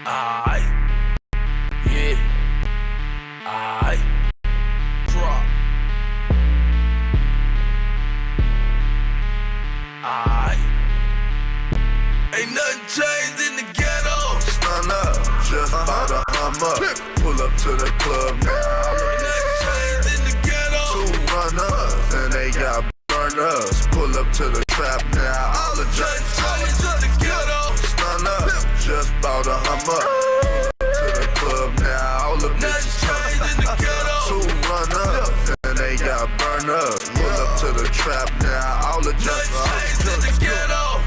Aight, yeah, aight, drop. Aight, ain't nothing changed in the ghetto. Stun up, just bought a Hummer. Pull up to the club now. Ain't nothing changed in the ghetto. 2 runners and they got burners. Pull up to the trap now. All the Nothing changed in the ghetto. stun up, just bought a Hummer. Pull up to the club now. All the Nothing changed in the ghetto. 2 runners and they got burners. Pull up to the trap now. All the Nothing changed in the ghetto.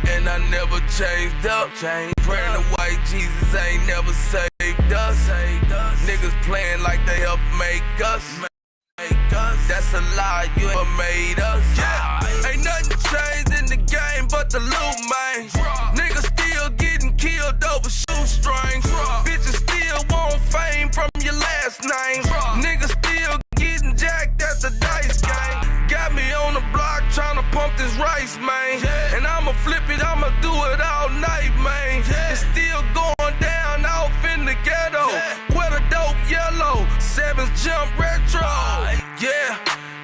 And I never changed up. Praying to white Jesus ain't never saved us. Niggas playing like they help make us. That's a lie, you ever made us. Yeah, ain't nothing changed in the game but the loot, man. Niggas still getting killed over shoestrings. Bitches still want fame from your last name. Niggas still getting jacked at the dice game. Got me on the block tryna pump this rice, man. And I'ma flip it, I'ma do it all night, man. It's still going down off in the ghetto. Where the dope yellow, 7s jump retro. Yeah,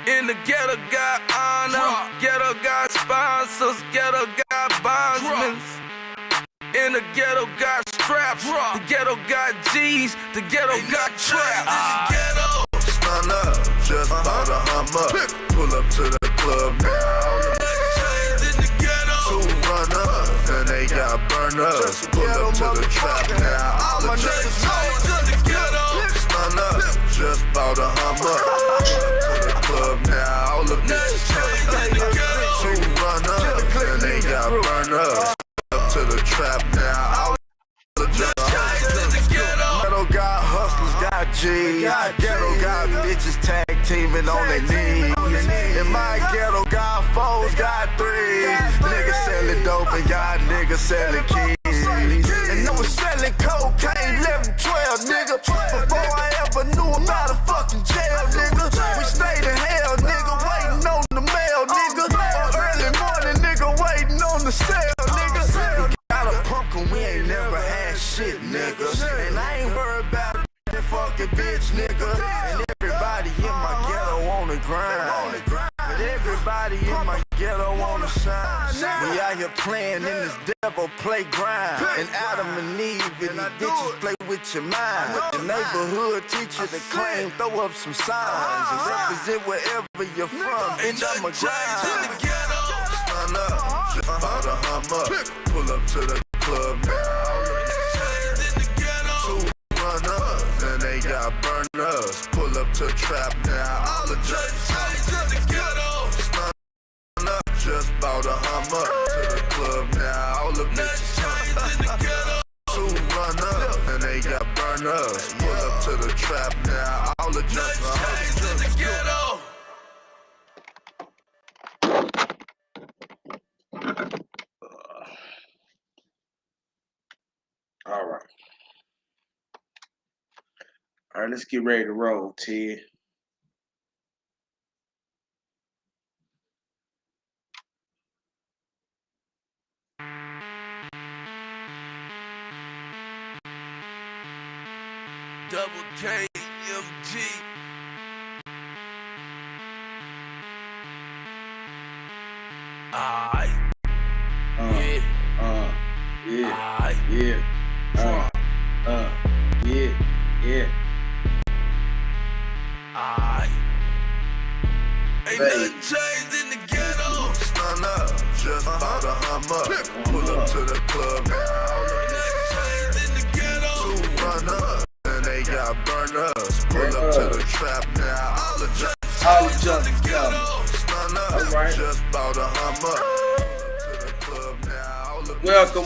in the ghetto got honor, ghetto got sponsors, ghetto got bondsmen. In the ghetto got straps, the ghetto got G's, the ghetto got traps. stun up, just bought a Hummer. Pull up to the club now. 2 runners and they got burners. Pull up to the trap now. All the stun up, just bought a Hummer. Pull up to the club now. All the 2 runners and they got burners. Pull up to the trap now. All the ghetto got hustlers, got G's. Ghetto got bitches tag teaming on their knees. And my ghetto got 4s, got 3s. Niggas selling dope and got niggas selling keys. And I was selling cocaine 11, 12, nigga. Before I ever knew about a fucking jail, nigga. We stayed in hell, nigga, waiting on the mail, nigga. Or early morning, nigga, waiting on the sale, nigga. We got a pumpkin, we ain't never had shit, nigga. And I ain't worried about that fucking bitch, nigga. And everybody in my ghetto on the grind. But everybody in my ghetto on the shine. We out here playing in this devil playground. And Adam and Eve and these bitches play with your mind. The neighborhood teacher to claim, throw up some signs. And represent wherever you're from, bitch, I'm a grind. Stun up, just bought a Hummer. Pull up to the club now. 2 runners and they got burners. Pull up to trap now. All the stun up, just bought a Hummer. To the club now. All the bitches 2 runners and they got burners. Pull up to the trap now. All the All right, let's get ready to roll, Ted. Double KMG. Aight, yeah, yeah, yeah. aight. Ain't nothing changed in the ghetto. stun up, just bought a Hummer. Pull up to the club now. Ain't nothing changed in the ghetto. 2 runners and they got burners. Pull up to the trap now. All the just go. stun up, Alright. just bought a Hummer. To the club now. Welcome.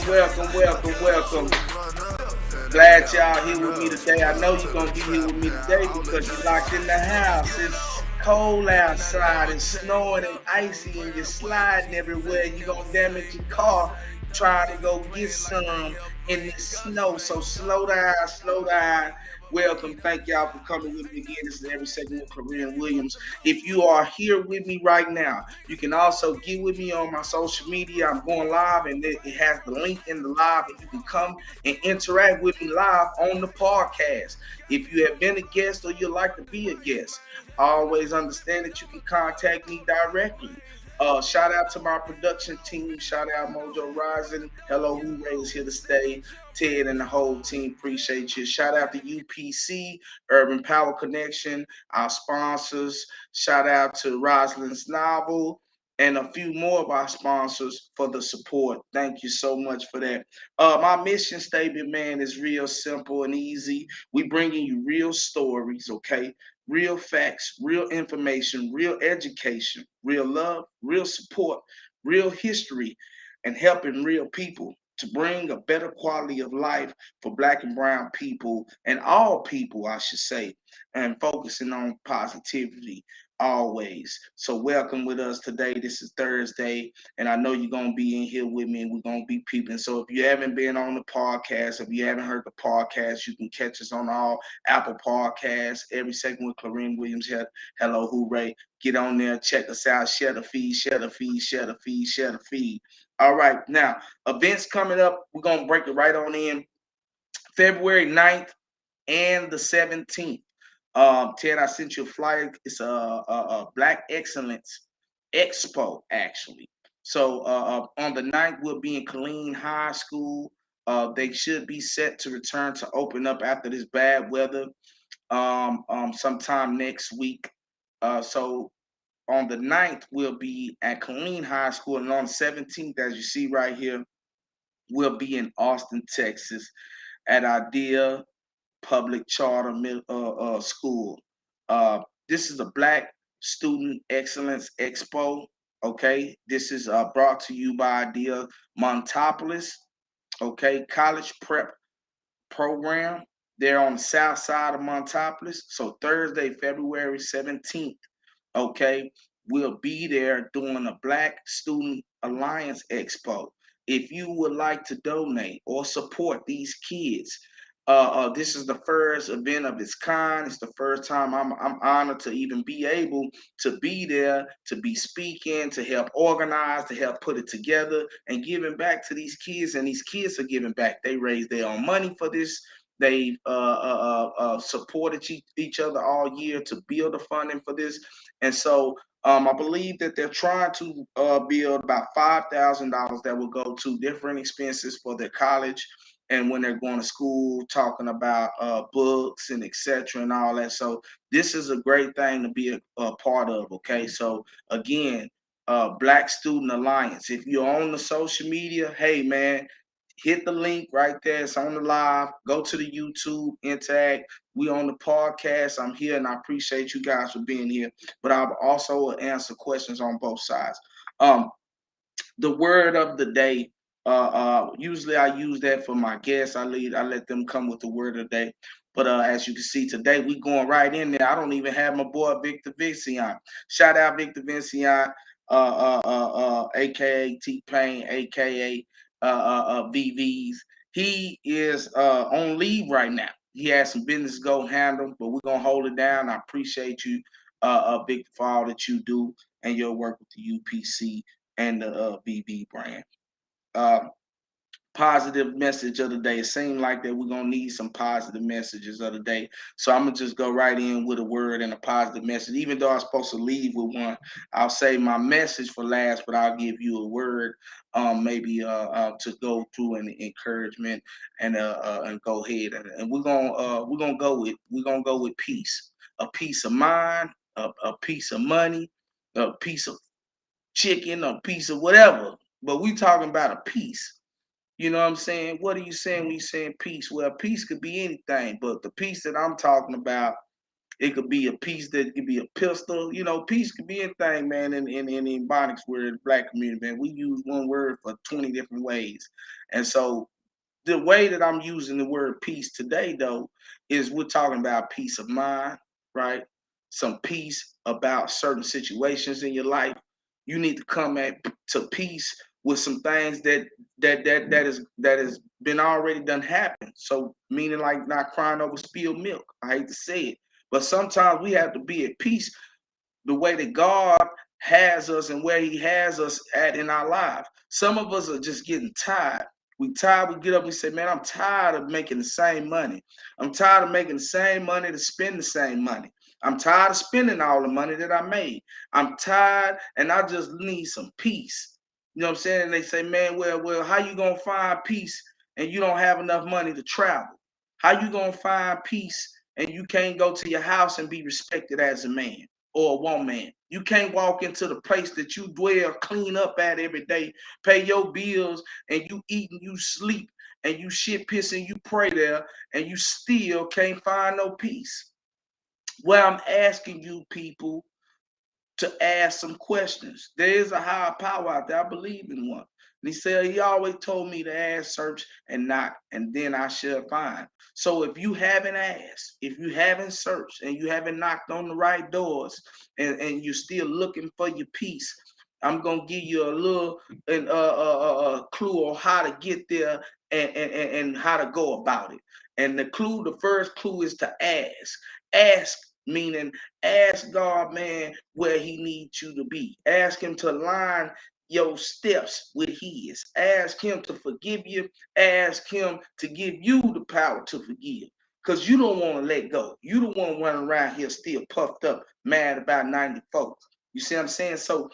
Glad y'all here with me today. I know you're gonna be here with me today because you're locked in the house. It's cold outside, it's snowing and icy, and you're sliding everywhere. You're gonna damage your car trying to go get some in the snow. So slow down. Welcome. Thank y'all for coming with me again. This is Every Second with Cluren Williams. If you are here with me right now, you can also get with me on my social media. I'm going live, and it has the link in the live, and you can come and interact with me live on the podcast. If you have been a guest or you'd like to be a guest, always understand that you can contact me directly. Shout out to my production team. Shout out Mojo Rising. Hello, Hooray is here to stay. Ted and the whole team appreciate you. Shout out to UPC, Urban Power Connection, our sponsors. Shout out to Rosalind's Novel and a few more of our sponsors for the support. Thank you so much for that. My mission statement, man, is real simple and easy. We bringing you real stories, okay? Real facts, real information, real education, real love, real support, real history, and helping real people to bring a better quality of life for Black and brown people and all people, I should say, and focusing on positivity always. So welcome with us today. This is Thursday, and I know you're gonna be in here with me, and we're gonna be peeping. So if you haven't been on the podcast, if you haven't heard the podcast, you can catch us on all Apple Podcasts. Every Second with Cluren Williams here. Hello, Hooray! Get on there, check us out, share the feed, share the feed, share the feed, share the feed. All right, now events coming up. We're gonna break it right on in. February 9th and the 17th. Ted, I sent you a flyer. It's a Black Excellence Expo, actually. So on the 9th, we'll be in Killeen High School. They should be set to return to open up after this bad weather sometime next week. So on the 9th, we'll be at Killeen High School. And on the 17th, as you see right here, we'll be in Austin, Texas at Idea Public Charter School. This is a Black Student Excellence Expo. Okay, this is brought to you by Idea Montopolis. Okay, college prep program. They're on the south side of Montopolis. So Thursday, February 17th, okay, we'll be there doing a Black Student Alliance Expo. If you would like to donate or support these kids, this is the first event of its kind. It's the first time I'm honored to even be able to be there, to be speaking, to help organize, to help put it together, and giving back to these kids. And these kids are giving back. They raised their own money for this. They've supported each other all year to build the funding for this. And so I believe that they're trying to build about $5,000 that will go to different expenses for their college and when they're going to school, talking about books and etc. and all that. So this is a great thing to be a part of. Okay, so again, Black Student Alliance. If you're on the social media, hey man, hit the link right there. It's on the live. Go to the YouTube, interact. We on the podcast. I'm here, and I appreciate you guys for being here. But I'll also answer questions on both sides. The word of the day. Usually I use that for my guests. I let them come with the word of the day. But as you can see today, we going right in there. I don't even have my boy Victor Vinziant. Shout out Victor Vinziant, aka T Pain, aka VVs. He is on leave right now. He has some business to go handle, but we're gonna hold it down. I appreciate you, Victor, for all that you do and your work with the UPC and the BB brand. Uh, Positive message of the day. It seemed like that we're gonna need some positive messages of the day. So I'm gonna just go right in with a word and a positive message. Even though I'm supposed to leave with one, I'll say my message for last, but I'll give you a word, maybe to go through an encouragement and go ahead and we're gonna go with peace, a peace of mind, a piece of money, a piece of chicken, a piece of whatever. But we talking about a piece. You know what I'm saying? What are you saying when you saying peace? Well, peace could be anything, but the peace that I'm talking about, it could be a piece that could be a pistol. You know, peace could be anything, man. In Ebonics, we're in the Black community, man. We use one word for 20 different ways, and so the way that I'm using the word peace today, though, is we're talking about peace of mind, right? Some peace about certain situations in your life. You need to come to peace with some things that has been already done happen. So meaning like not crying over spilled milk. I hate to say it, but sometimes we have to be at peace the way that God has us and where he has us at in our lives. Some of us are just getting tired. We tired, we get up, we say, man, I'm tired of making the same money. I'm tired of making the same money to spend the same money. I'm tired of spending all the money that I made. I'm tired and I just need some peace. You know what I'm saying? And they say, man, well, how you gonna find peace and you don't have enough money to travel? How you gonna find peace and you can't go to your house and be respected as a man or a woman? You can't walk into the place that you dwell, clean up at every day, pay your bills, and you eat and you sleep and you shit, piss, and you pray there, and you still can't find no peace. Well, I'm asking you people to ask some questions. There is a higher power out there. I believe in one. And he said, he always told me to ask, search, and knock, and then I shall find. So if you haven't asked, if you haven't searched, and you haven't knocked on the right doors, and you're still looking for your peace, I'm going to give you a little clue on how to get there and how to go about it. And the first clue is to ask. Ask, meaning ask God, man, where he needs you to be. Ask him to align your steps with his. Ask him to forgive you. Ask him to give you the power to forgive. Because you don't want to let go. You don't want to run around here still puffed up, mad about 94. You see what I'm saying? So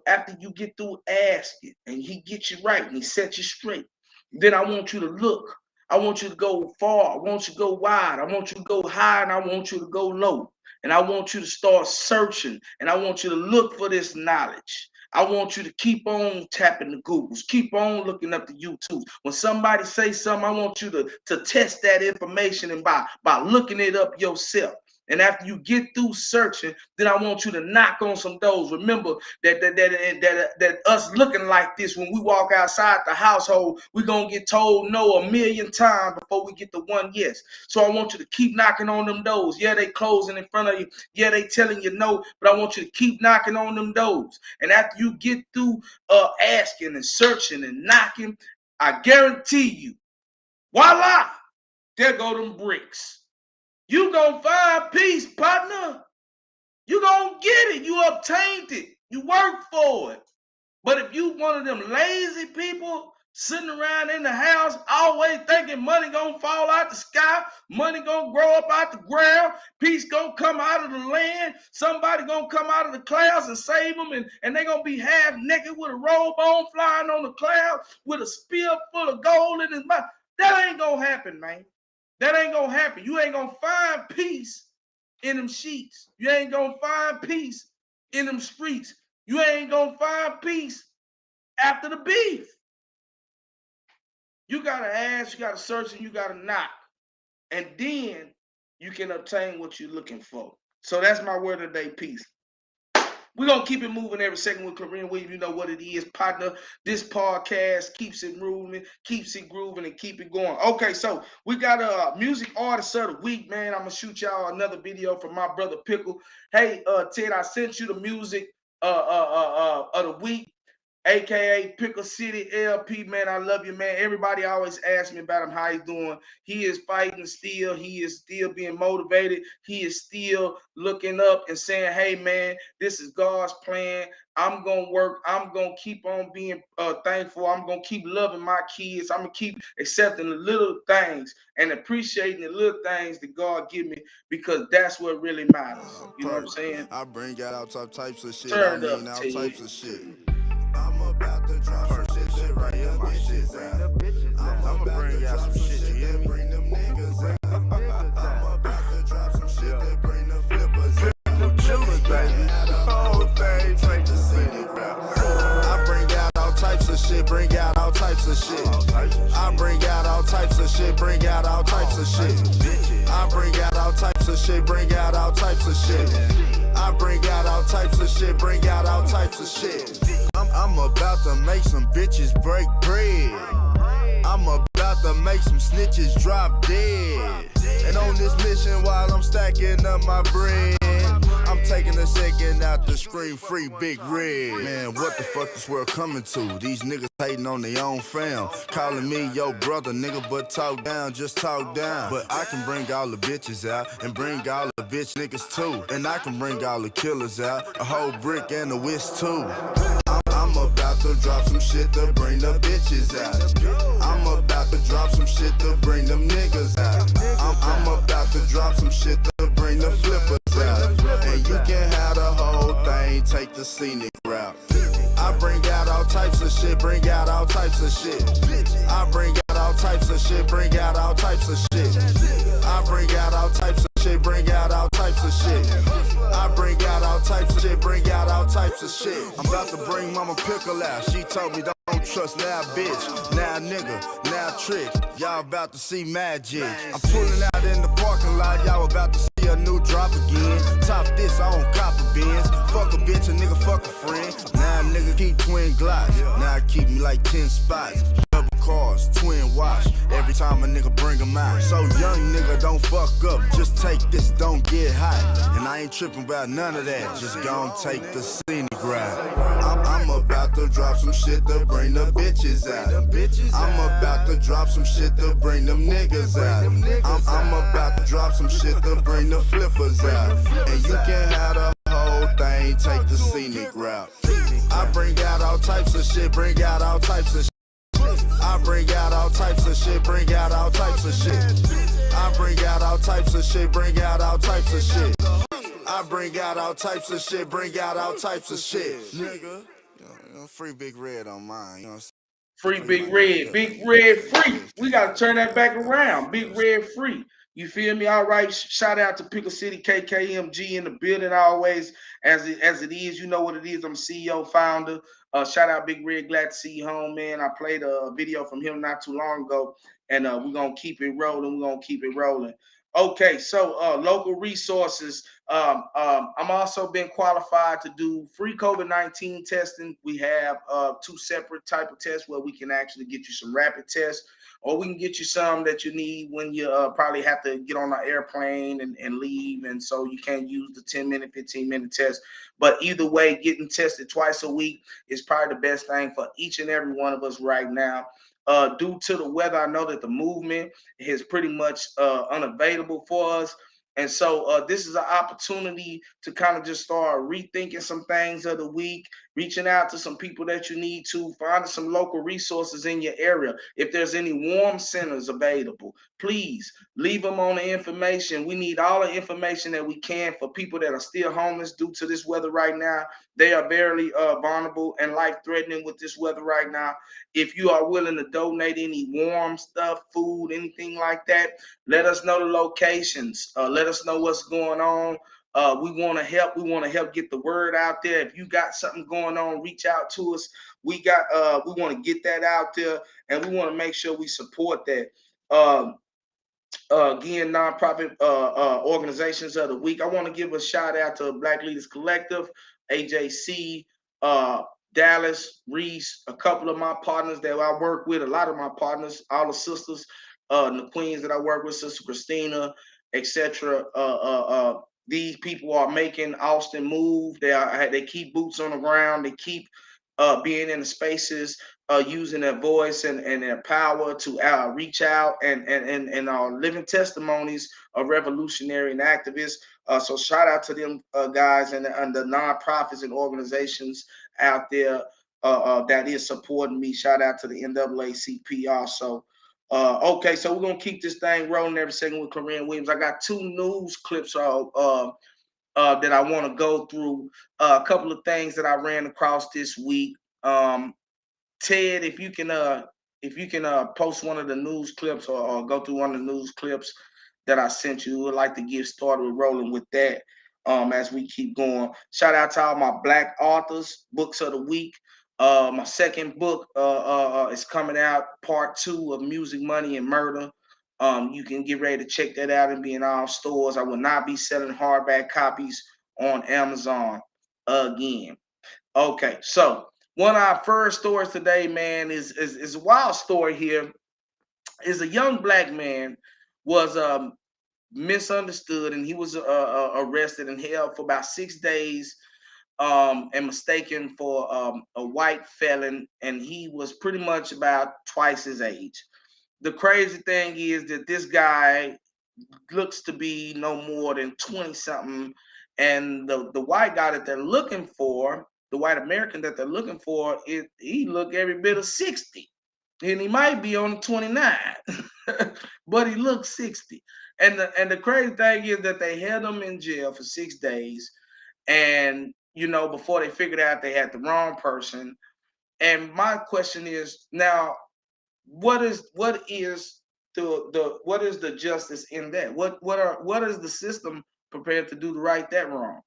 after you get through asking and he gets you right and he sets you straight, then I want you to look. I want you to go far. I want you to go wide. I want you to go high, and I want you to go low. And I want you to start searching, and I want you to look for this knowledge. I want you to keep on tapping the Googles, keep on looking up the YouTube. When somebody says something, I want you to test that information and by looking it up yourself. And after you get through searching, then I want you to knock on some doors. Remember that us looking like this, when we walk outside the household, we're going to get told no 1,000,000 times before we get the one yes. So I want you to keep knocking on them doors. Yeah, they closing in front of you. Yeah, they telling you no, but I want you to keep knocking on them doors. And after you get through asking and searching and knocking, I guarantee you, voila, there go them bricks. You gonna find peace, partner. You gonna get it. You obtained it. You worked for it. But if you one of them lazy people sitting around in the house always thinking money gonna fall out the sky, money gonna grow up out the ground, peace gonna come out of the land, somebody gonna come out of the clouds and save them, and they gonna be half naked with a robe on flying on the cloud with a spear full of gold in his mouth. That ain't gonna happen, man. That ain't gonna happen. You ain't gonna find peace in them sheets. You ain't gonna find peace in them streets. You ain't gonna find peace after the beef. You gotta ask, you gotta search, and you gotta knock. And then you can obtain what you're looking for. So that's my word of the day, peace. We're going to keep it moving every second with Cluren Williams. You know what it is, partner. This podcast keeps it moving, keeps it grooving, and keep it going. Okay, so we got a music artist of the week, man. I'm going to shoot y'all another video from my brother Pickle. Hey, Ted, I sent you the music of the week, a.k.a. Pickle City LP, man. I love you, man. Everybody always asks me about him, how he's doing. He is fighting still. He is still being motivated. He is still looking up and saying, hey, man, this is God's plan. I'm going to work. I'm going to keep on being thankful. I'm going to keep loving my kids. I'm going to keep accepting the little things and appreciating the little things that God give me, because that's what really matters. You know what I'm saying? I bring out all types of shit. Turn I up, mean, all Ted. types of shit. I'm about to drop some shit right here, my shit out. I'm about to drop some shit that bring them niggas out. I'm about to drop some shit that bring the flippers out. I bring out all types of shit, bring out all types of shit. I bring out all types of shit, bring out all types of shit. I bring out all types of shit, bring out all types of shit. I bring out all types of shit, bring out all types of shit. I'm about to make some bitches break bread. I'm about to make some snitches drop dead. And on this mission while I'm stacking up my bread, I'm taking a second out to scream free Big Red. Man, what the fuck this world coming to? These niggas hating on their own fam. Calling me yo brother, nigga, but talk down, just talk down. But I can bring all the bitches out and bring all the bitch niggas too. And I can bring all the killers out, a whole brick and a whisk too. I'm about to drop some shit to bring the bitches out. I'm about to drop some shit to bring them niggas out. I'm about to drop some shit to bring the flippers out. And you can have the whole thing, take the scenic route. I bring out all types of shit, bring out all types of shit. I bring out all types of shit, bring out all types of shit. I bring out all types of shit, bring out all types of shit. I bring out all types of shit, bring out all types of shit. I'm about to bring Mama Pickle out. She told me don't trust now bitch, now nigga, now trick. Y'all about to see magic. I'm pulling out in the parking lot, y'all about to see a new drop again. Top this, I own copper bins. Fuck a bitch, a nigga, fuck a friend. Now a nigga keep twin glocks. Now I keep me like 10 spots. Double cars, twin wash. Every time a nigga bring them out. So young nigga, don't fuck up. Just take this, don't get hot. And I ain't tripping about none of that. Just gon' take the scenic ride. I'm about to drop some shit to bring the bitches out. I'm about to drop some shit to bring them niggas out. I'm about to drop some shit to bring the flippers out. And you can have the whole thing, take the scenic route. I bring out all types of shit, bring out all types of shit. I bring out all types of shit, bring out all types of shit. I bring out all types of shit, bring out all types of shit. I bring out all types of shit, bring out all types of shit. Nigga, free Big Red on mine, you know what I'm saying? Free Big Red. Big Red free. We got to turn that back around. Big Red free. You feel me? All right. Shout out to Pickle City KKMG in the building always. As it is, you know what it is. I'm CEO, founder. Shout out Big Red. Glad to see you home, man. I played a video from him not too long ago. And we're going to keep it rolling. We're going to keep it rolling. Okay, so local resources. I'm also been qualified to do free COVID-19 testing. We have 2 separate type of tests where we can actually get you some rapid tests, or we can get you some that you need when you probably have to get on an airplane and leave, and so you can't use the 10-minute, 15-minute test. But either way, getting tested twice a week is probably the best thing for each and every one of us right now. Due to the weather, I know that the movement is pretty much unavailable for us. And so this is an opportunity to kind of just start rethinking some things of the week, reaching out to some people that you need to, finding some local resources in your area. If there's any warm centers available, please leave them on the information. We need all the information that we can for people that are still homeless due to this weather right now. They are very vulnerable and life-threatening with this weather right now. If you are willing to donate any warm stuff, food, anything like that, let us know the locations. Let us know what's going on. We want to help. We want to help get the word out there. If you got something going on, reach out to us. We want to get that out there, and we want to make sure we support that. Again, nonprofit organizations of the week. I want to give a shout out to Black Leaders Collective, AJC, Dallas, Reese, a couple of my partners that I work with, a lot of my partners, all the sisters, the queens that I work with, Sister Christina, etc. These people are making Austin move. They keep boots on the ground. They keep being in the spaces, using their voice and their power to reach out and living testimonies of revolutionary and activists. So shout out to them guys and the nonprofits and organizations out there that is supporting me. Shout out to the NAACP also. Okay, so we're gonna keep this thing rolling every second with Cluren Williams. I got 2 news clips that I want to go through. A couple of things that I ran across this week. Ted, if you can post one of the news clips or go through one of the news clips that I sent you, would like to get started with rolling with that as we keep going. Shout out to all my Black authors, books of the week. My second book is coming out, part 2 of Music, Money, and Murder. You can get ready to check that out and be in all stores. I will not be selling hardback copies on Amazon again. Okay, so one of our first stories today, man, is a wild story here. Is a young Black man was misunderstood, and he was arrested and held for about 6 days, and mistaken for a white felon, and he was pretty much about twice his age. The crazy thing is that this guy looks to be no more than 20 something, and the white guy that they're looking for, the white American that they're looking for, he look every bit of 60, and he might be on 29, but he looks 60. And the crazy thing is that they held him in jail for 6 days, and before they figured out they had the wrong person. And my question is now, what is the justice in that? What is the system prepared to do to right that wrong?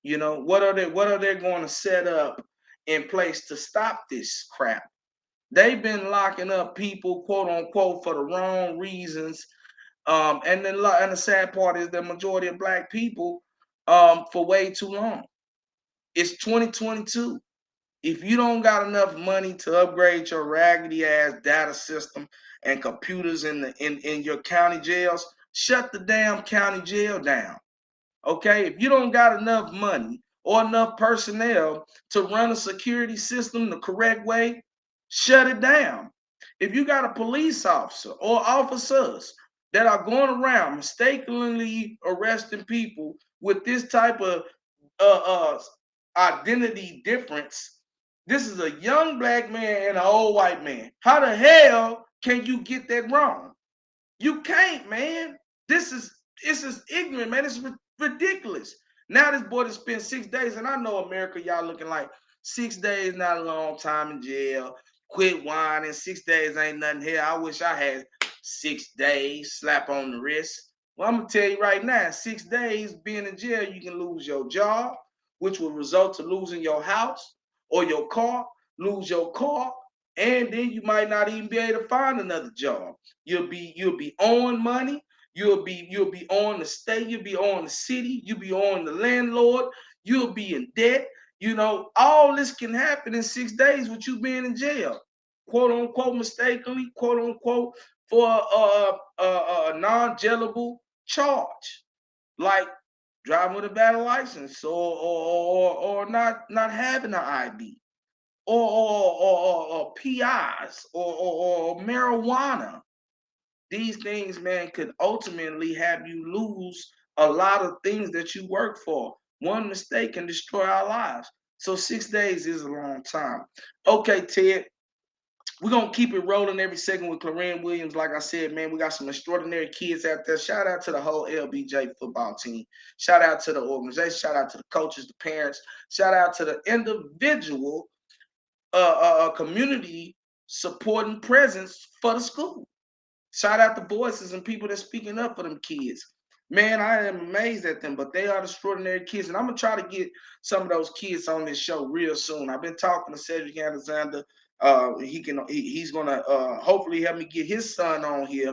What are they going to set up in place to stop this crap? They've been locking up people, quote unquote, for the wrong reasons. And the sad part is the majority of black people, for way too long. It's 2022. If you don't got enough money to upgrade your raggedy ass data system and computers in your county jails, shut the damn county jail down. Okay? If you don't got enough money or enough personnel to run a security system the correct way, shut it down. If you got a police officer or officers that are going around mistakenly arresting people with this type of identity difference, this is a young black man and an old white man. How the hell can you get that wrong? You can't, man. This is ignorant, man. It's ridiculous. Now this boy has spent 6 days, and I know America, y'all looking like 6 days, not a long time in jail. Quit whining. 6 days ain't nothing here. I wish I had 6 days. Slap on the wrist. Well, I'm gonna tell you right now, 6 days being in jail, you can lose your job, which will result to losing your house or your car, lose your car, and then you might not even be able to find another job. You'll be on money. You'll be on the state. You'll be on the city. You'll be on the landlord. You'll be in debt. All this can happen in 6 days with you being in jail, quote unquote, mistakenly, quote unquote, for a non-jailable charge, like driving with a valid license, or not having an ID, or PIs, or marijuana. These things, man, could ultimately have you lose a lot of things that you work for. One mistake can destroy our lives. So 6 days is a long time. Okay, Ted, we're going to keep it rolling every second with Cluren Williams. Like I said, man, we got some extraordinary kids out there. Shout out to the whole LBJ football team. Shout out to the organization. Shout out to the coaches, the parents. Shout out to the individual community supporting presence for the school. Shout out to voices and people that's speaking up for them kids. Man, I am amazed at them, but they are extraordinary kids. And I'm going to try to get some of those kids on this show real soon. I've been talking to Cedric Alexander. He's going to hopefully help me get his son on here,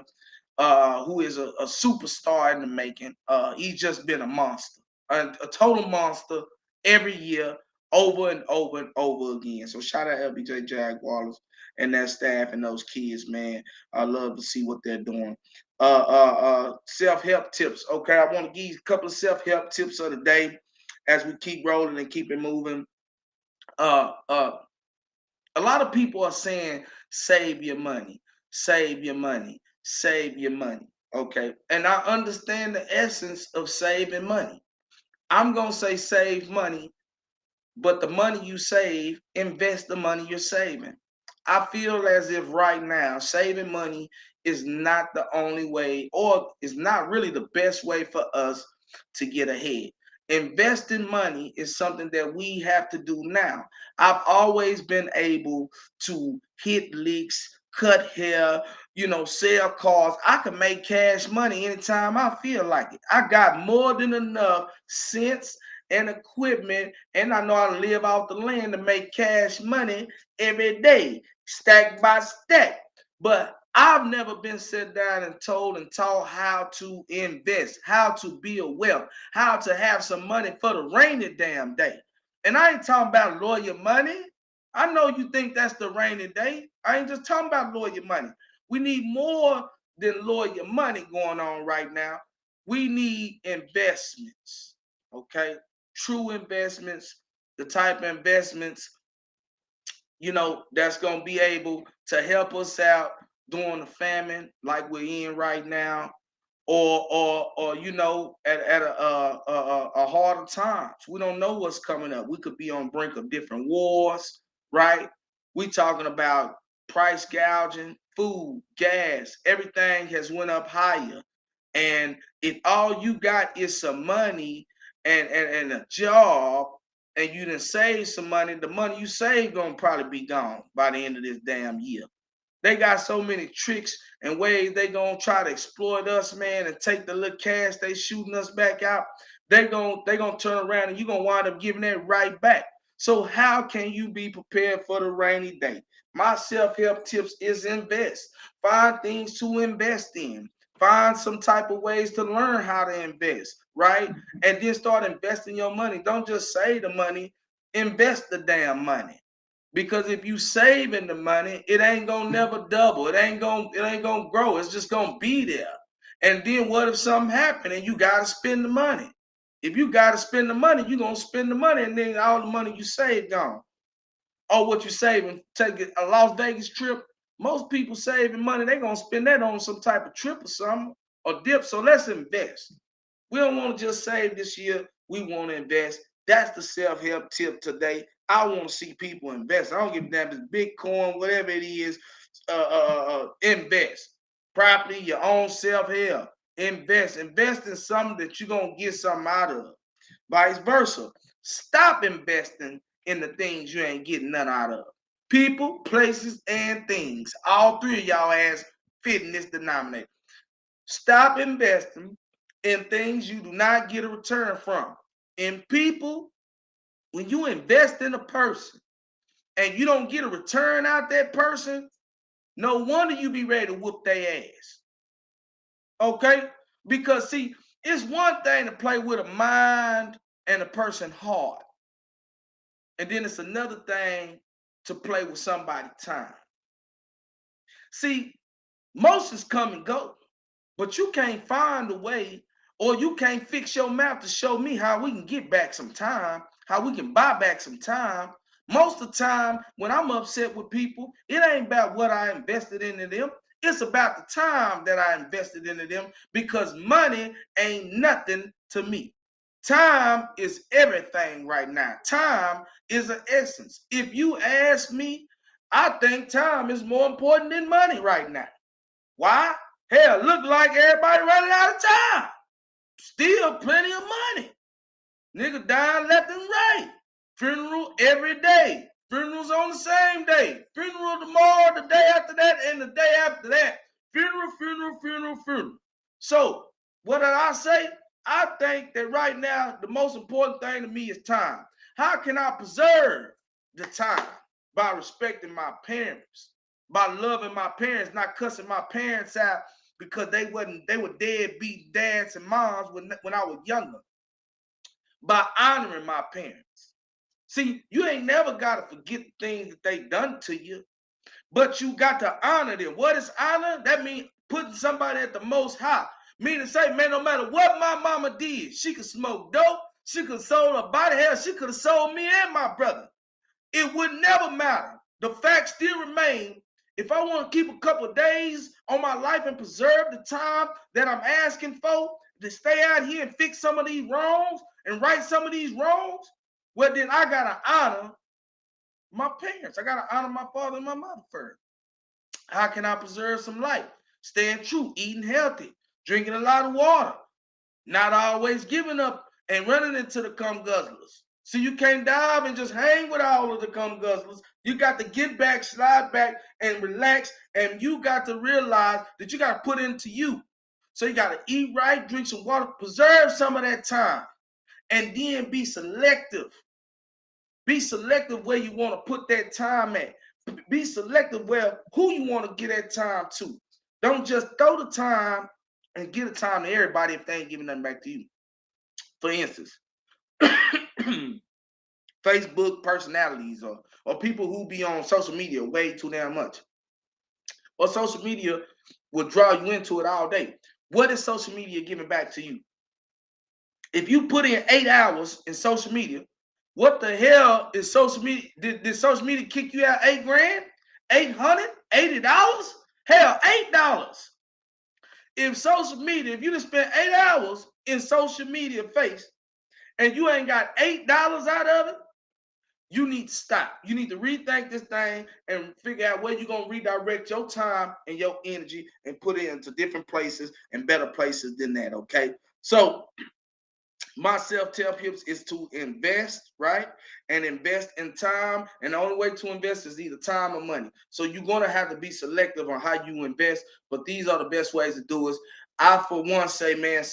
who is a superstar in the making. He's just been a monster, a total monster every year, over and over and over again. So shout out LBJ Jaguars and that staff and those kids, man. I love to see what they're doing. Self-help tips. Okay, I want to give you a couple of self-help tips of the day as we keep rolling and keep it moving. A lot of people are saying, save your money, save your money, save your money. Okay, and I understand the essence of saving money. I'm gonna say save money, but the money you save, invest the money you're saving. I feel as if right now saving money is not the only way, or is not really the best way for us to get ahead. Investing money is something that we have to do now. I've always been able to hit licks, cut hair, sell cars. I can make cash money anytime I feel like it. I got more than enough sense and equipment, and I know how to live off the land to make cash money every day, stack by stack. But I've never been set down and told and taught how to invest, how to build wealth, how to have some money for the rainy damn day. And I ain't talking about lawyer money. I know you think that's the rainy day. I ain't just talking about lawyer money. We need more than lawyer money going on right now. we need investments, okay? True investments, the type of investments, that's going to be able to help us out during the famine like we're in right now, or at a harder times. We don't know what's coming up. We could be on brink of different wars, right? We talking about price gouging, food, gas, everything has went up higher. And if all you got is some money and a job, and you done save some money, the money you save gonna probably be gone by the end of this damn year. They got so many tricks and ways they gonna try to exploit us, man, and take the little cash they shooting us back out. They gonna turn around and you gonna wind up giving that right back. So how can you be prepared for the rainy day? My self-help tips is invest. Find things to invest in. Find some type of ways to learn how to invest, right? And then start investing your money. Don't just save the money, invest the damn money. Because if you saving the money, it ain't gonna never double. It ain't gonna grow. It's just gonna be there. And then what if something happened and you gotta spend the money? If you gotta spend the money, you're gonna spend the money, and then all the money you saved gone. Or what you saving, take a Las Vegas trip. Most people saving money, they gonna spend that on some type of trip or something or dip. So let's invest. We don't want to just save this year. We want to invest. That's the self-help tip today. I want to see people invest. I don't give a damn if it's Bitcoin, whatever it is. Invest. Property, your own self-help. Invest. Invest in something that you're going to get something out of. Vice versa. Stop investing in the things you ain't getting none out of. People, places, and things. All three of y'all ass fit in this denominator. Stop investing in things you do not get a return from. In people, when you invest in a person and you don't get a return out that person, no wonder you be ready to whoop their ass. Okay? Because see, it's one thing to play with a mind and a person's heart. And then it's another thing to play with somebody's time. See, motions come and go, but you can't find a way, or you can't fix your mouth to show me how we can get back some time, how we can buy back some time. Most of the time, when I'm upset with people, it ain't about what I invested into them. It's about the time that I invested into them, because money ain't nothing to me. Time is everything right now. Time is an essence. If you ask me, I think time is more important than money right now. Why? Hell, look like everybody running out of time. Still plenty of money. Nigga dying left and right. Funeral every day. Funerals on the same day. Funeral tomorrow, the day after that, and the day after that. Funeral, funeral, funeral, funeral. So, what did I say? I think that right now, the most important thing to me is time. How can I preserve the time? By respecting my parents, by loving my parents, not cussing my parents out because they were deadbeat dads and moms when I was younger. By honoring my parents. See, you ain't never got to forget the things that they done to you, but you got to honor them. What is honor? That means putting somebody at the most high. Meaning say, man, no matter what my mama did, she could smoke dope, she could have sold her body, hell, she could have sold me and my brother. It would never matter. The fact still remains. If I want to keep a couple of days on my life and preserve the time that I'm asking for to stay out here and fix some of these wrongs and right some of these wrongs, well, then I got to honor my parents. I got to honor my father and my mother first. How can I preserve some life? Staying true, eating healthy, drinking a lot of water, not always giving up and running into the cum guzzlers. So you can't dive and just hang with all of the cum guzzlers. You got to get back, slide back, and relax. And you got to realize that you got to put into you. So you got to eat right, drink some water, preserve some of that time, and then be selective. Be selective where you want to put that time at. Be selective where who you want to get that time to. Don't just throw the time and give the time to everybody if they ain't giving nothing back to you. For instance, Facebook personalities or people who be on social media way too damn much. Or social media will draw you into it all day. What is social media giving back to you? If you put in 8 hours in social media, what the hell is social media? Did social media kick you out 8 grand? $880? Hell, $8. If social media, if you just spent 8 hours in social media face and you ain't got $8 out of it, you need to stop. You need to rethink this thing and figure out where you're going to redirect your time and your energy and put it into different places and better places than that, okay? So my self-help tips is to invest, right? And invest in time. And the only way to invest is either time or money. So you're going to have to be selective on how you invest, but these are the best ways to do it. I, for one, say, man,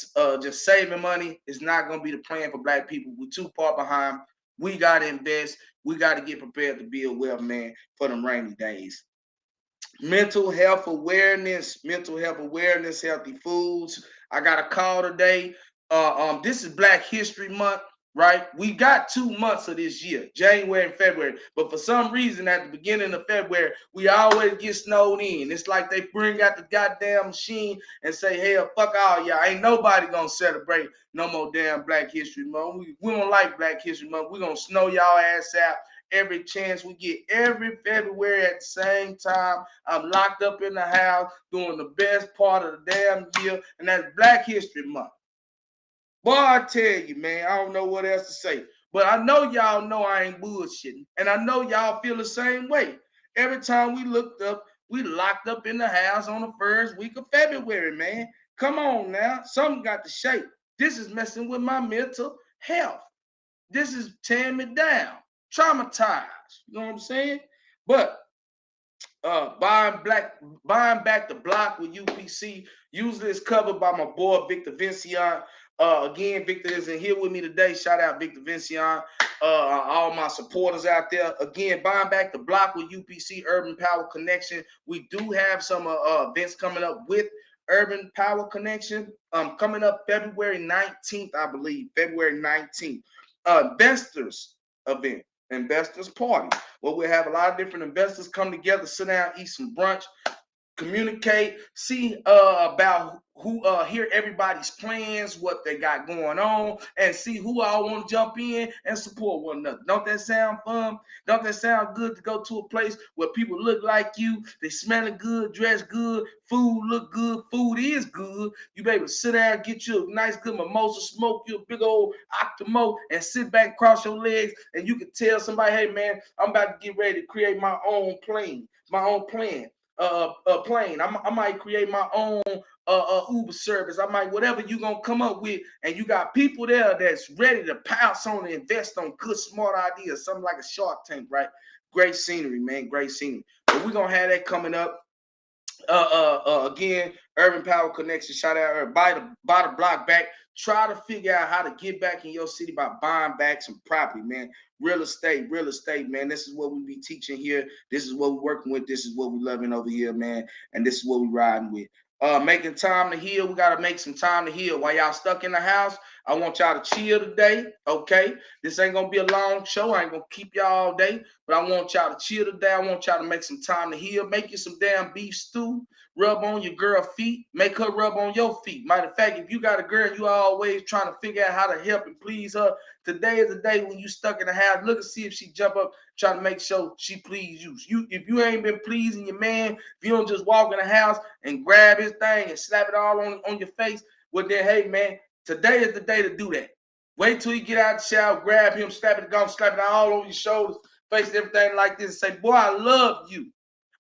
just saving money is not going to be the plan for Black people. We're too far behind. We got to invest. We got to get prepared to build wealth, man, for them rainy days. Mental health awareness, healthy foods. I got a call today. This is Black History Month, right? We got 2 months of this year, January and February. But for some reason, at the beginning of February, we always get snowed in. It's like they bring out the goddamn machine and say, hell, fuck all y'all. Ain't nobody gonna celebrate no more damn Black History Month. We don't like Black History Month. We're gonna snow y'all ass out every chance we get. Every February at the same time, I'm locked up in the house doing the best part of the damn year, and that's Black History Month. Boy, I tell you, man, I don't know what else to say. But I know y'all know I ain't bullshitting. And I know y'all feel the same way. Every time we looked up, we locked up in the house on the first week of February, man. Come on now. Something got to shake. This is messing with my mental health. This is tearing me down. Traumatized. You know what I'm saying? But buying back the block with UPC. Usually it's covered by my boy Victor Vinziant. Again, Victor isn't here with me today. Shout out Victor Vinziant. All my supporters out there. Again, buying back the block with UPC Urban Power Connection. We do have some events coming up with Urban Power Connection. Coming up February 19th, I believe. February 19th. Investors event. Investors party, where we have a lot of different investors come together, sit down, eat some brunch, communicate, see about who hear everybody's plans, what they got going on, and see who all want to jump in and support one another. Don't that sound fun? Don't that sound good to go to a place where people look like you, they smelling good, dress good, food look good, food is good. You be able to sit down, get you a nice good mimosa, smoke you a big old Octomo, and sit back, cross your legs, and you can tell somebody, hey man, I'm about to get ready to create my own plan. I might create my own Uber service. I might, whatever you gonna come up with, and you got people there that's ready to pounce on and invest on good, smart ideas, something like a Shark Tank, right? Great scenery, man, great scenery. But we're gonna have that coming up. Again, Urban Power Connection. Shout out, buy the block back. Try to figure out how to get back in your city by buying back some property, man. Real estate, man. This is what we be teaching here. This is what we're working with. This is what we're loving over here, man. And this is what we're riding with. Making time to heal. We got to make some time to heal. While y'all stuck in the house, I want y'all to chill today, okay? This ain't going to be a long show. I ain't going to keep y'all all day, but I want y'all to chill today. I want y'all to make some time to heal. Make you some damn beef stew. Rub on your girl feet. Make her rub on your feet. Matter of fact, if you got a girl, you always trying to figure out how to help and please her. Today is the day when you stuck in the house. Look and see if she jump up, try to make sure she please you. If you ain't been pleasing your man, if you don't just walk in the house and grab his thing and slap it all on your face, well then, hey man, today is the day to do that. Wait till you get out of the shower, grab him, slap it all over your shoulders, face, everything like this, and say, boy, I love you.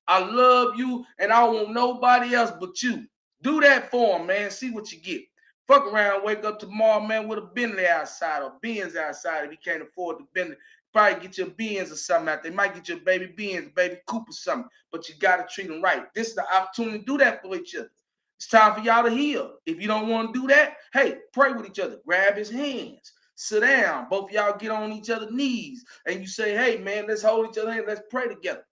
I love you, and I don't want nobody else but you. Do that for him, man. See what you get. Fuck around, wake up tomorrow, man, with a Bentley outside or Benz outside if you can't afford the Bentley. Probably get your Benz or something out there. They might get your baby Benz, baby Coupe or something, but you got to treat them right. This is the opportunity to do that for each other. It's time for y'all to heal. If you don't want to do that, hey, pray with each other. Grab his hands. Sit down. Both of y'all get on each other's knees, and you say, hey, man, let's hold each other hand. Let's pray together.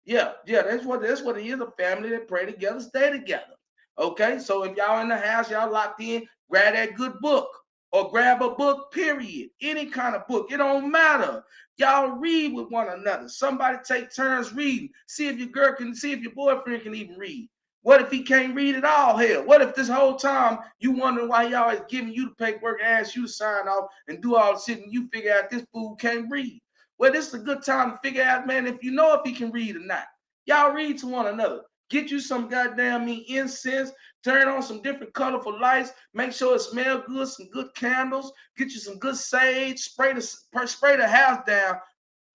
Yeah, that's what it is. A family that pray together, stay together. Okay, so if y'all in the house, y'all locked in, grab that good book or grab a book, period. Any kind of book, it don't matter. Y'all read with one another. Somebody take turns reading. See if your boyfriend can even read. What if he can't read at all? Hell, what if this whole time you wondering why he always giving you the paperwork and ask you to sign off and do all the shit and you figure out this fool can't read? Well, this is a good time to figure out, man, if you know if he can read or not. Y'all read to one another. Get you some goddamn incense, turn on some different colorful lights, make sure it smells good, some good candles, get you some good sage, spray the house down,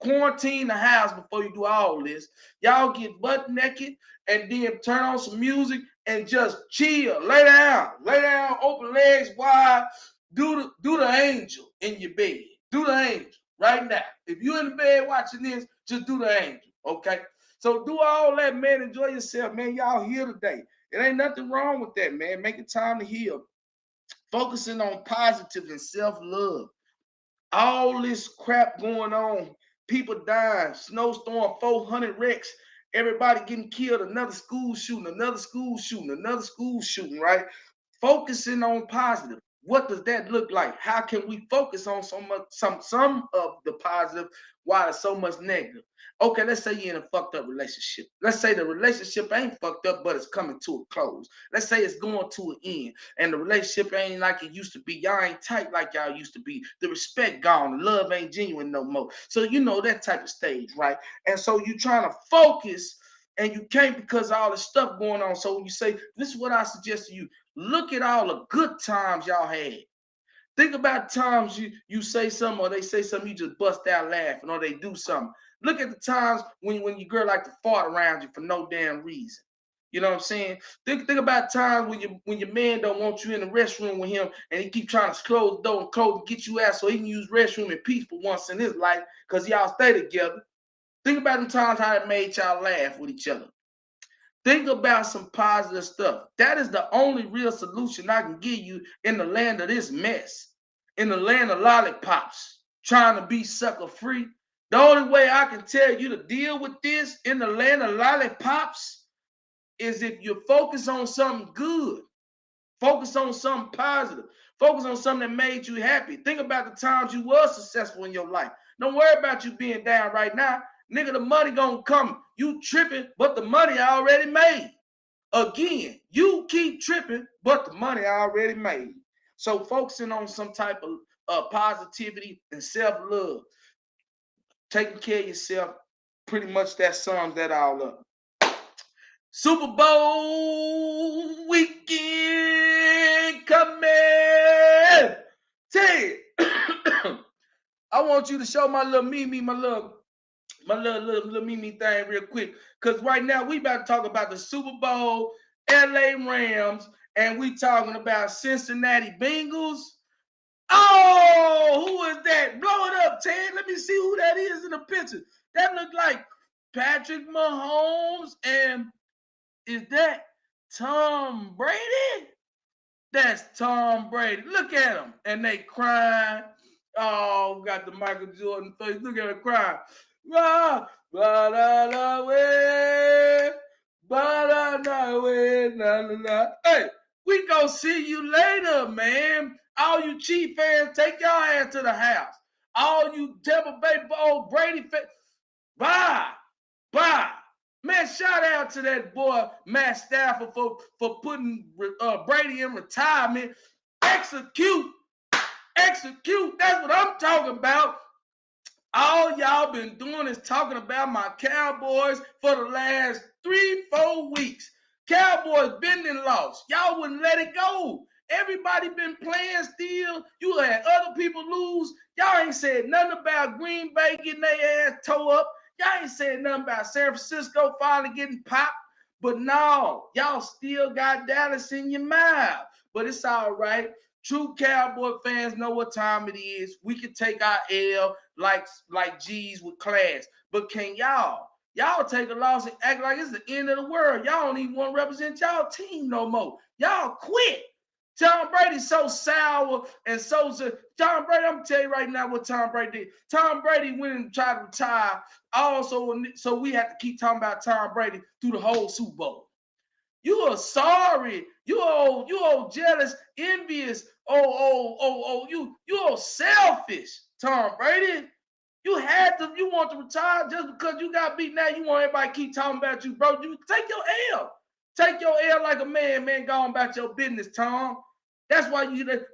quarantine the house before you do all this. Y'all get butt naked and then turn on some music and just chill. Lay down, open legs wide. Do the angel in your bed. Do the angel right now. If you're in the bed watching this, just do the angel, okay? So do all that, man. Enjoy yourself, man. Y'all here today. It ain't nothing wrong with that, man. Make it time to heal. Focusing on positive and self-love. All this crap going on, people dying, snowstorm, 400 wrecks, everybody getting killed, another school shooting, right? Focusing on positive. What does that look like? How can we focus on some of the positive while there's so much negative? Okay, let's say you're in a fucked up relationship. Let's say the relationship ain't fucked up, but it's coming to a close. Let's say it's going to an end, and the relationship ain't like it used to be. Y'all ain't tight like y'all used to be. The respect gone. The love ain't genuine no more. So you know that type of stage, right? And so you trying to focus, and you can't because of all the stuff going on. So when you say, this is what I suggest to you, look at all the good times y'all had. Think about times you say something or they say something, you just bust out laughing or they do something. Look at the times when your girl like to fart around you for no damn reason. You know what I'm saying? Think about times when your man don't want you in the restroom with him and he keep trying to close the door and close and get you out so he can use restroom in peace for once in his life because y'all stay together. Think about them times how it made y'all laugh with each other. Think about some positive stuff. That is the only real solution I can give you in the land of this mess, in the land of lollipops, trying to be sucker free. The only way I can tell you to deal with this in the land of lollipops is if you focus on something good, focus on something positive, focus on something that made you happy. Think about the times you were successful in your life. Don't worry about you being down right now. Nigga, the money gonna come. You tripping, but the money already made. Again, you keep tripping, but the money already made. So focusing on some type of positivity and self-love, taking care of yourself, pretty much that sums that all up. Super Bowl weekend coming. Ted, I want you to show my little Mimi, my little Mimi thing real quick. Because right now we about to talk about the Super Bowl, LA Rams, and we talking about Cincinnati Bengals. Oh, who is that? Blow it up, Ted. Let me see who that is in the picture. That look like Patrick Mahomes, and is that Tom Brady? That's Tom Brady. Look at him. And they crying. Oh, got the Michael Jordan face. Look at him crying. Hey, we gonna see you later, man. All you Chief fans, take your ass to the house. All you Tampa Bay old Brady fans, bye. Man, shout out to that boy Matt Stafford for putting Brady in retirement. Execute. That's what I'm talking about. All y'all been doing is talking about my Cowboys for the last 3-4 weeks. Cowboys been and lost. Y'all wouldn't let it go. Everybody been playing still. You had other people lose. Y'all ain't said nothing about Green Bay getting their ass tore up. Y'all ain't said nothing about San Francisco finally getting popped. But no, y'all still got Dallas in your mouth. But it's all right. True Cowboy fans know what time it is. We can take our L like G's with class. But can y'all take a loss and act like it's the end of the world? Y'all don't even want to represent y'all team no more. Y'all quit. Tom Brady's so sour and so Tom Brady, I'm going to tell you right now what Tom Brady did. Tom Brady went and tried to retire also, so we have to keep talking about Tom Brady through the whole Super Bowl. You are sorry. You all jealous, envious. You all selfish, Tom Brady. You want to retire just because you got beat. Now you want everybody to keep talking about you, bro. You take your L. Take your L like a man, man. Go on about your business, Tom. That's why you don't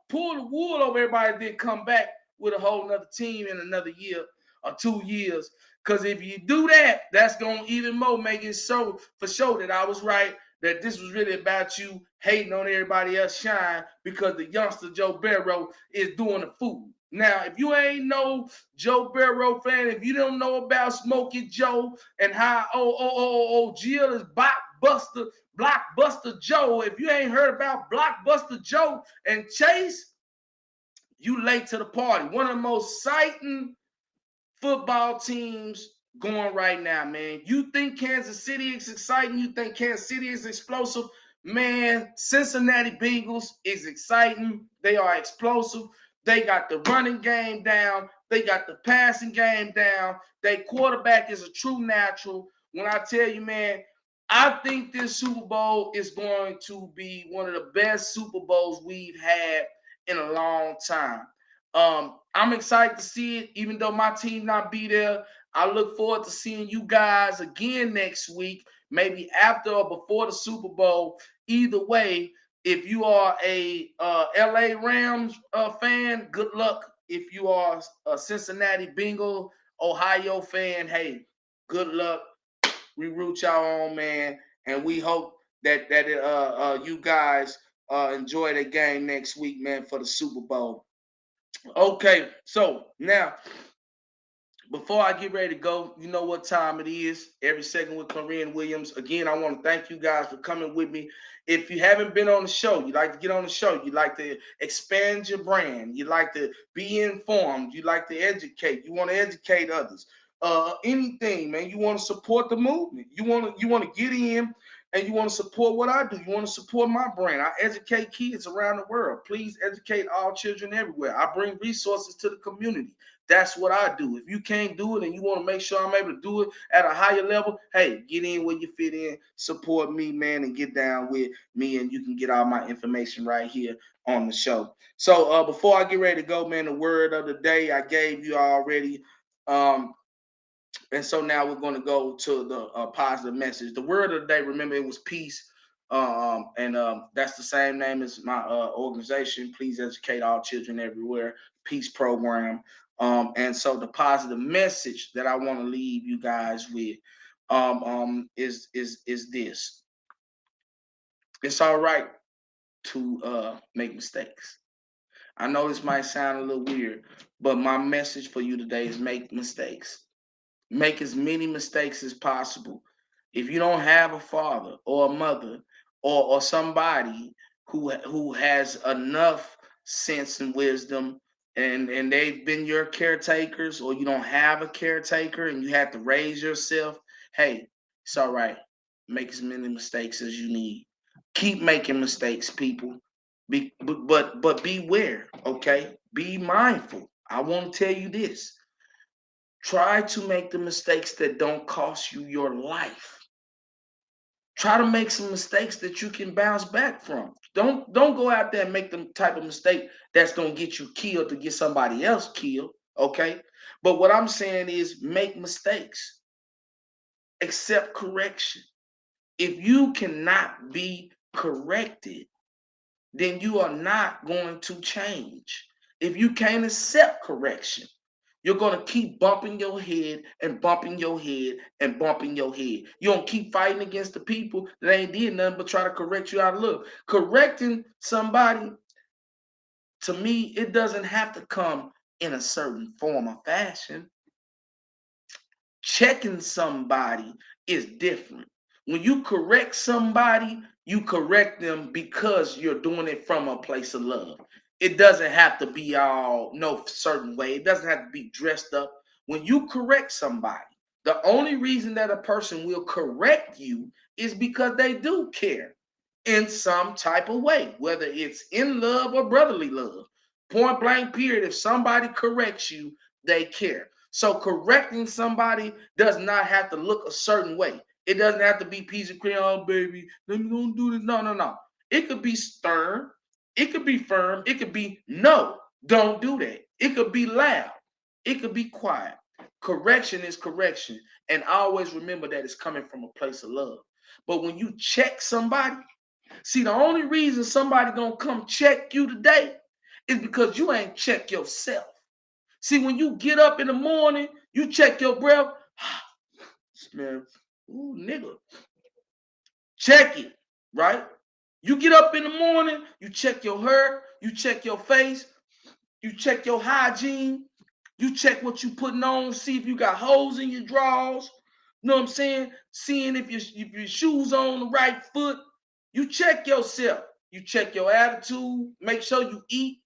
pull the wool over everybody and then come back with a whole nother team in another year or 2 years. Because if you do that, that's gonna even more make it so for sure that I was right, that this was really about you hating on everybody else shine because the youngster Joe Barrow is doing the food. Now, if you ain't no Joe Barrow fan, if you don't know about Smokey Joe and how Jill is Blockbuster Joe, if you ain't heard about Blockbuster Joe and Chase, you late to the party. One of the most exciting football teams going right now, man. You think Kansas City is exciting? You think Kansas City is explosive? Man, Cincinnati Bengals is exciting. They are explosive. They got the running game down. They got the passing game down. Their quarterback is a true natural. When I tell you, man, I think this Super Bowl is going to be one of the best Super Bowls we've had in a long time. I'm excited to see it, even though my team not be there. I look forward to seeing you guys again next week, maybe after or before the Super Bowl. Either way, if you are a LA Rams fan, good luck. If you are a Cincinnati Bengal, Ohio fan, hey, good luck. We root y'all on, man, and we hope that you guys enjoy the game next week, man, for the Super Bowl. Okay, so now before I get ready to go, you know what time it is. Every second with Cluren Williams. Again, I want to thank you guys for coming with me. If you haven't been on the show, you like to get on the show, you like to expand your brand, you like to be informed, you like to educate, you want to educate others. Anything, man. You want to support the movement. You want to get in and you want to support what I do. You want to support my brand. I educate kids around the world. Please educate all children everywhere. I bring resources to the community. That's what I do. If you can't do it and you want to make sure I'm able to do it at a higher level, hey, get in where you fit in, support me, man, and get down with me, and you can get all my information right here on the show. So before I get ready to go, man, the word of the day I gave you already. And so now we're going to go to the positive message. The word of the day, remember, it was peace. That's the same name as my organization. Please educate all children everywhere. Peace program. And so the positive message that I want to leave you guys with is this. It's all right to make mistakes. I know this might sound a little weird, but my message for you today is make mistakes. Make as many mistakes as possible. If you don't have a father or a mother or somebody who has enough sense and wisdom and they've been your caretakers, or you don't have a caretaker and you have to raise yourself, hey, it's all right. Make as many mistakes as you need. Keep making mistakes, people. But beware, okay? Be mindful. I want to tell you this. Try to make the mistakes that don't cost you your life. Try to make some mistakes that you can bounce back from. Don't go out there and make the type of mistake that's going to get you killed to get somebody else killed, okay? But what I'm saying is make mistakes. Accept correction. If you cannot be corrected, then you are not going to change. If you can't accept correction, you're going to keep bumping your head and bumping your head and bumping your head. You're going to keep fighting against the people that ain't did nothing but try to correct you out of love. Correcting somebody, to me, it doesn't have to come in a certain form or fashion. Checking somebody is different. When you correct somebody, you correct them because you're doing it from a place of love. It doesn't have to be all no certain way. It doesn't have to be dressed up. When you correct somebody, the only reason that a person will correct you is because they do care in some type of way, whether it's in love or brotherly love. Point blank period. If somebody corrects you, they care. So correcting somebody does not have to look a certain way. It doesn't have to be peas and cream, oh, baby, let me go do this. No. It could be stern. It could be firm. It could be, no, don't do that. It could be loud. It could be quiet. Correction is correction. And always remember that it's coming from a place of love. But when you check somebody, see, the only reason somebody gonna come check you today is because you ain't checked yourself. See, when you get up in the morning, you check your breath. Smell, ooh, nigga. Check it, right? You get up in the morning, you check your hair, you check your face, you check your hygiene, you check what you putting on, see if you got holes in your drawers. You know what I'm saying? Seeing if your shoes on the right foot. You check yourself. You check your attitude. Make sure you eat.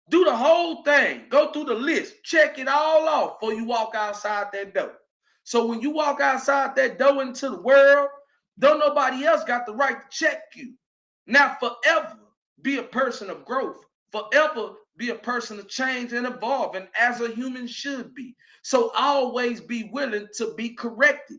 Do the whole thing. Go through the list. Check it all off before you walk outside that door. So when you walk outside that door into the world, don't nobody else got the right to check you. Now, forever be a person of growth. Forever be a person of change and evolve, and as a human should be. So always be willing to be corrected.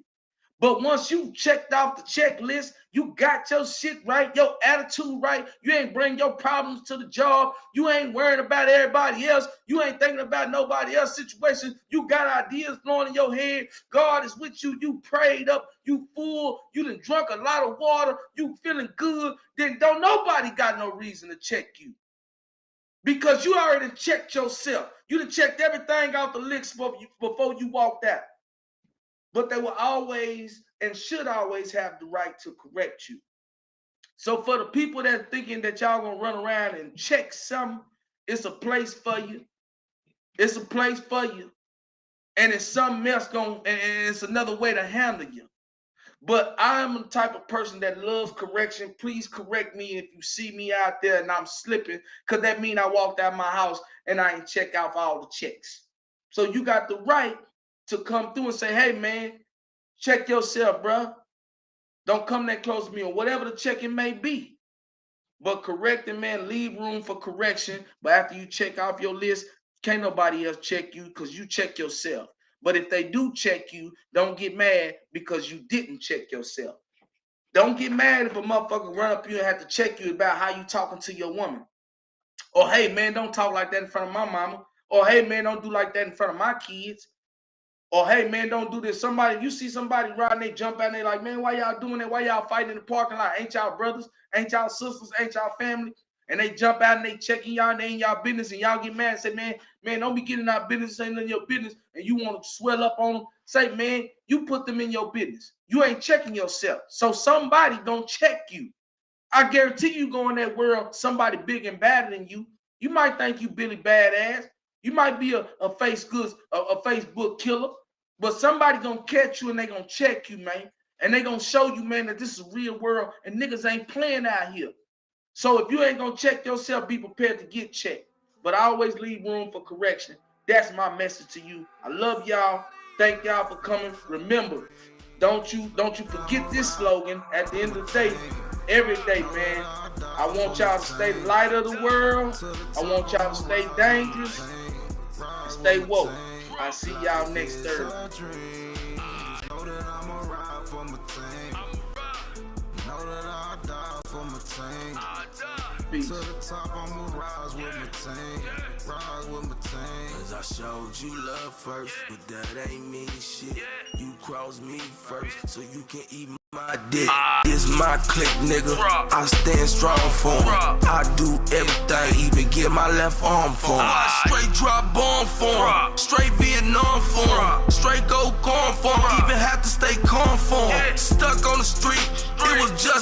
But once you checked off the checklist, you got your shit right, your attitude right, you ain't bring your problems to the job, you ain't worrying about everybody else, you ain't thinking about nobody else's situation, you got ideas flowing in your head, God is with you, you prayed up, you full, you done drunk a lot of water, you feeling good, then don't nobody got no reason to check you. Because you already checked yourself. You done checked everything out the list before you walked out. But they will always and should always have the right to correct you. So for the people that thinking that y'all gonna run around and check something, it's a place for you. It's a place for you. And it's something else and it's another way to handle you. But I'm the type of person that loves correction. Please correct me if you see me out there and I'm slipping, because that means I walked out my house and I ain't check off all the checks. So you got the right to come through and say, hey, man, check yourself, bro. Don't come that close to me, or whatever the checking may be. But correcting, man, leave room for correction. But after you check off your list, can't nobody else check you because you check yourself. But if they do check you, don't get mad because you didn't check yourself. Don't get mad if a motherfucker run up you and have to check you about how you talking to your woman. Or, hey, man, don't talk like that in front of my mama. Or, hey, man, don't do like that in front of my kids. Or, hey, man, don't do this. You see somebody riding, they jump out and they like, man, why y'all doing that? Why y'all fighting in the parking lot? Ain't y'all brothers? Ain't y'all sisters? Ain't y'all family? And they jump out and they checking y'all and they ain't y'all business, and y'all get mad and say, man, don't be getting our business, ain't none of your business, and you want to swell up on them. Say, man, you put them in your business. You ain't checking yourself. So somebody don't check you. I guarantee you go in that world, somebody big and badder than you. You might think you Billy Badass. You might be a Facebook killer. But somebody gonna catch you and they gonna check you, man. And they gonna show you, man, that this is a real world and niggas ain't playing out here. So if you ain't gonna check yourself, be prepared to get checked. But I always leave room for correction. That's my message to you. I love y'all. Thank y'all for coming. Remember, don't you forget this slogan at the end of the day. Every day, man. I want y'all to stay the light of the world. I want y'all to stay dangerous and stay woke. I'll see y'all next Thursday. Peace. To the top, I'ma rise with my team. Rise with my team. Cause I showed you love first, but that ain't mean shit. You crossed me first, so you can eat my dick. This my clique, nigga. I stand strong for him. I do everything, even get my left arm for him. Straight drop bomb for him. Straight Vietnam for him. Straight go corn for him. Even have to stay calm for him. Stuck on the street, it was just